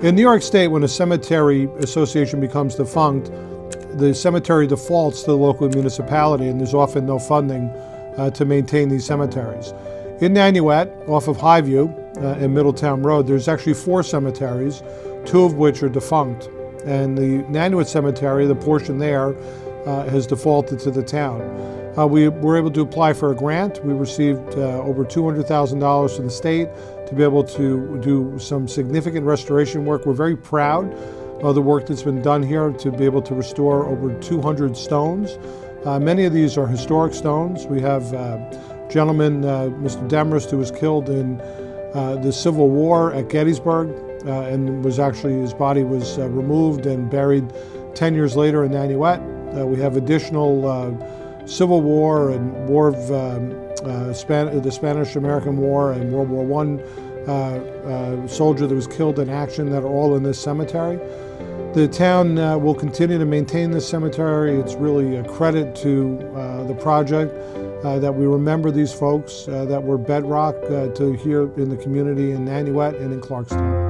In New York State, when a cemetery association becomes defunct, the cemetery defaults to the local municipality, and there's often no funding to maintain these cemeteries. In Nanuet, off of Highview and Middletown Road, there's actually 4 cemeteries, 2 of which are defunct. And the Nanuet Cemetery, the portion there, has defaulted to the town. We were able to apply for a grant. We received over $200,000 from the state to be able to do some significant restoration work. We're very proud of the work that's been done here to be able to restore over 200 stones. Many of these are historic stones. We have a gentleman, Mr. Demarest, who was killed in the Civil War at Gettysburg, and was actually, his body was removed and buried 10 years later in Nanuet. We have additional Civil War and War of the Spanish-American War and World War I soldier that was killed in action that are all in this cemetery. The town will continue to maintain this cemetery. It's really a credit to the project that we remember these folks that were bedrock to here in the community in Nanuet and in Clarkstown.